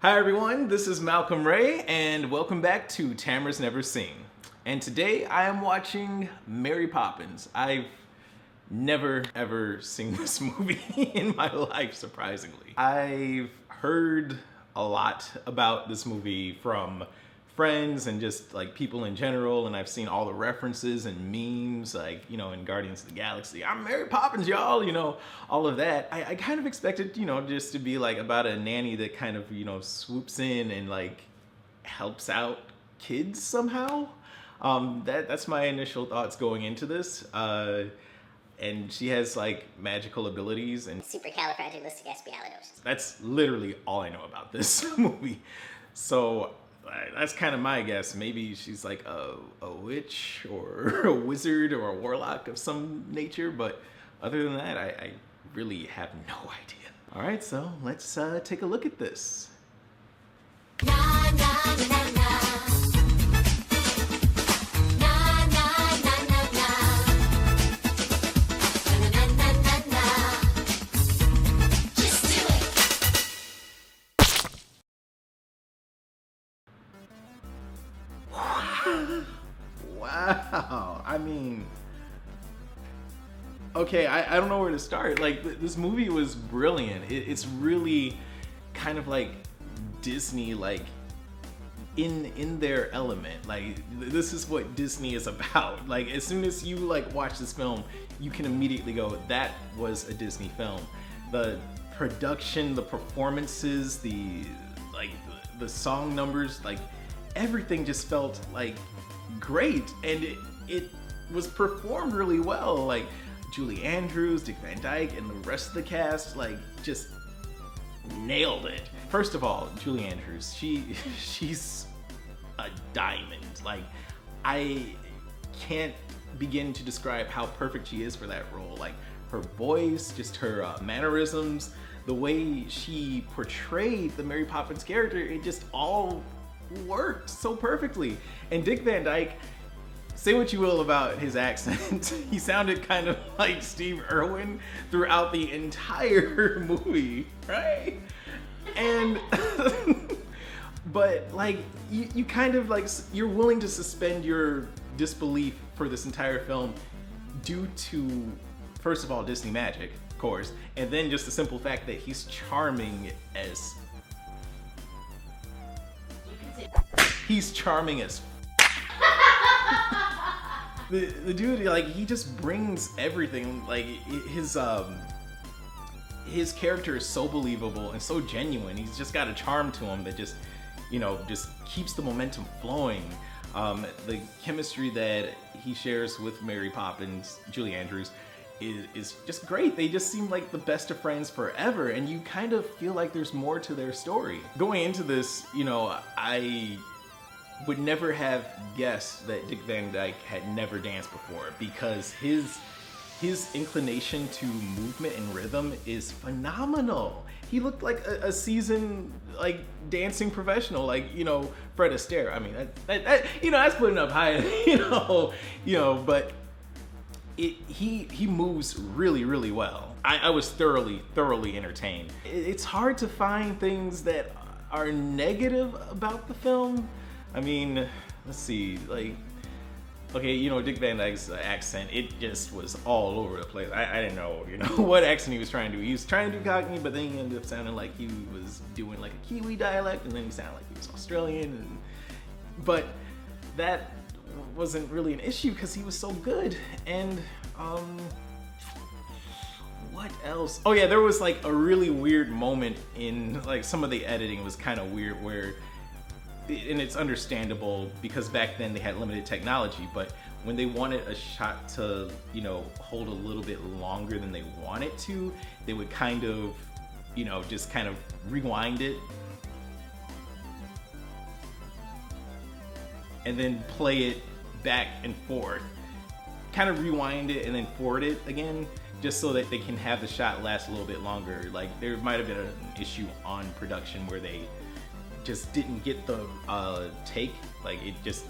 Hi everyone, this is Malcolm Ray and welcome back to Tamara's Never Seen. And today I am watching Mary Poppins. I've never ever seen this movie in my life, surprisingly. I've heard a lot about this movie from friends and just like people in general, and I've seen all the references and memes, like, you know, in Guardians of the Galaxy, I'm Mary Poppins, y'all, you know, all of that. I kind of expected, you know, just to be like about a nanny that kind of, you know, swoops in and like helps out kids somehow. That's my initial thoughts going into this. And she has like magical abilities and supercalifragilisticexpialidocious. That's literally all I know about this movie. So that's kind of my guess. Maybe she's like a witch or a wizard or a warlock of some nature, but other than that, I really have no idea. All right, so let's take a look at this. Na, na, na, na. Wow, I mean, okay, I don't know where to start. Like, this movie was brilliant. It's really kind of like Disney, like in their element. Like, this is what Disney is about. Like, as soon as you like watch this film, you can immediately go, that was a Disney film. The production, the performances, the song numbers, like everything just felt like great, and it was performed really well. Like Julie Andrews, Dick Van Dyke, and the rest of the cast like just nailed it. First of all, Julie Andrews, she's a diamond. Like, I can't begin to describe how perfect she is for that role. Like her voice, just her mannerisms, the way she portrayed the Mary Poppins character, it just all worked so perfectly. And Dick Van Dyke, say what you will about his accent, he sounded kind of like Steve Irwin throughout the entire movie, right? And but like you kind of like, you're willing to suspend your disbelief for this entire film due to, first of all, Disney magic, of course, and then just the simple fact that he's charming as the dude, like, he just brings everything. Like his character is so believable and so genuine. He's just got a charm to him that just, you know, just keeps the momentum flowing. The chemistry that he shares with Mary Poppins, Julie Andrews, is just great. They just seem like the best of friends forever, and you kind of feel like there's more to their story. Going into this, you know, I would never have guessed that Dick Van Dyke had never danced before, because his inclination to movement and rhythm is phenomenal. He looked like a seasoned like dancing professional, like, you know, Fred Astaire. I mean, that you know, that's putting up high, you know, but he moves really, really well. I was thoroughly entertained. It's hard to find things that are negative about the film. I mean, let's see, like, okay, you know, Dick Van Dyke's accent, it just was all over the place. I didn't know, you know, what accent he was trying to do. He was trying to do Cockney, but then he ended up sounding like he was doing like a Kiwi dialect, and then he sounded like he was Australian. But that wasn't really an issue because he was so good. And what else? Oh yeah, there was like a really weird moment in like some of the editing was kind of weird where, and it's understandable because back then they had limited technology, but when they wanted a shot to, you know, hold a little bit longer than they wanted to, they would kind of, you know, just kind of rewind it and then play it back and forth, kind of rewind it and then forward it again, just so that they can have the shot last a little bit longer. Like, there might have been an issue on production where they just didn't get the take, like it just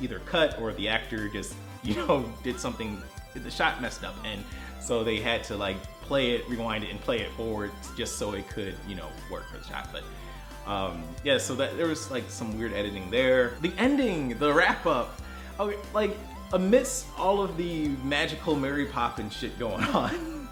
either cut or the actor just, you know, did something, the shot messed up, and so they had to like play it, rewind it, and play it forward just so it could, you know, work for the shot. But Yeah, so that there was like some weird editing there. The ending, the wrap up, okay, like amidst all of the magical Mary Poppins shit going on.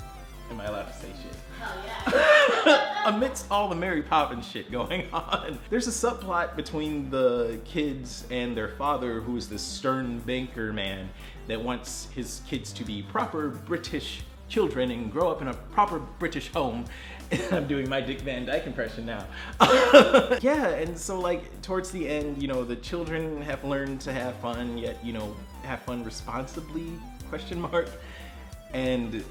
Am I allowed to say shit? Oh yeah. Amidst all the Mary Poppins shit going on, there's a subplot between the kids and their father, who is this stern banker man that wants his kids to be proper British children and grow up in a proper British home. I'm doing my Dick Van Dyke impression now. Yeah, and so like towards the end, you know, the children have learned to have fun, yet, you know, have fun responsibly, question mark. And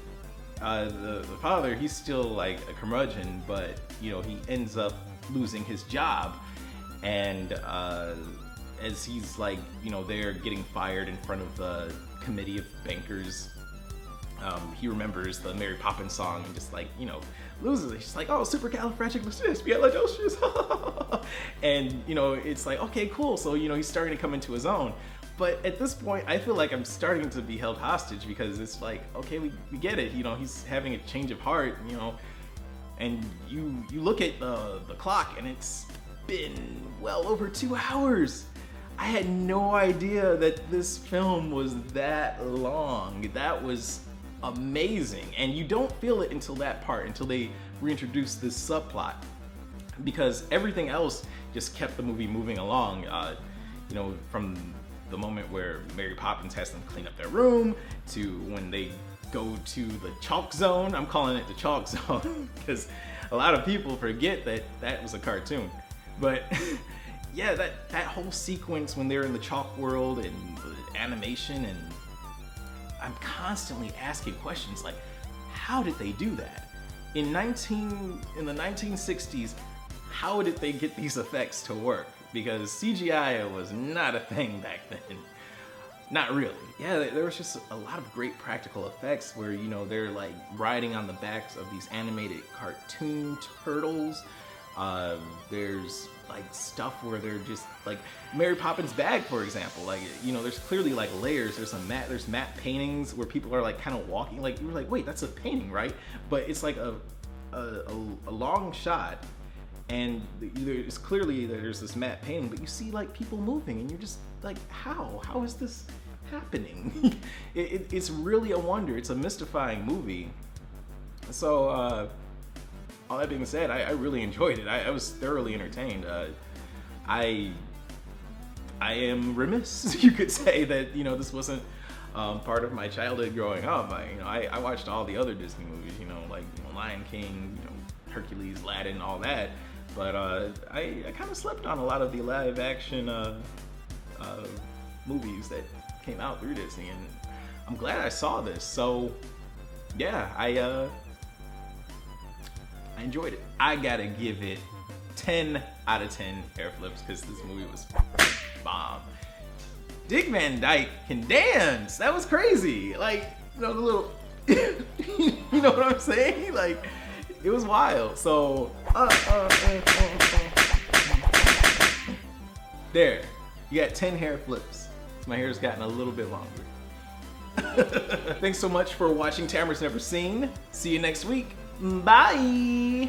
the father, he's still like a curmudgeon, but you know, he ends up losing his job. And as he's like, you know, they're getting fired in front of the committee of bankers, he remembers the Mary Poppins song and just like, you know, loses it. He's like, oh, supercalifragilisticexpialidocious. And you know, it's like, okay, cool. So, you know, he's starting to come into his own. But at this point, I feel like I'm starting to be held hostage, because it's like, okay, we get it. You know, he's having a change of heart, you know, and you look at the clock and it's been well over 2 hours. I had no idea that this film was that long. That was amazing. And you don't feel it until that part, until they reintroduce this subplot, because everything else just kept the movie moving along. You know, from the moment where Mary Poppins has them clean up their room to when they go to the chalk zone. I'm calling it the chalk zone because a lot of people forget that that was a cartoon. But yeah, that whole sequence when they're in the chalk world and the animation, and I'm constantly asking questions like, how did they do that? In the 1960s, how did they get these effects to work? Because CGI was not a thing back then. Not really. Yeah, there was just a lot of great practical effects where, you know, they're like riding on the backs of these animated cartoon turtles. There's like stuff where they're just like Mary Poppins' bag, for example. Like, you know, there's clearly like layers. There's matte paintings where people are like kind of walking. Like, you're like, wait, that's a painting, right? But it's like a long shot. And it's clearly there's this matte painting, but you see like people moving, and you're just like, how is this happening? It's really a wonder. It's a mystifying movie. So all that being said, I really enjoyed it. I was thoroughly entertained. I am remiss, you could say, that, you know, this wasn't part of my childhood growing up. I watched all the other Disney movies, you know, like, you know, Lion King, you know, Hercules, Aladdin, all that. But I kind of slept on a lot of the live action movies that came out through Disney, and I'm glad I saw this. So yeah, I enjoyed it. I gotta give it 10 out of 10 hair flips, because this movie was bomb. Dick Van Dyke can dance. That was crazy. Like, you know, the little, you know what I'm saying? Like, it was wild. So, there, you got 10 hair flips. My hair's gotten a little bit longer. Thanks so much for watching Tamara's Never Seen. See you next week. Bye.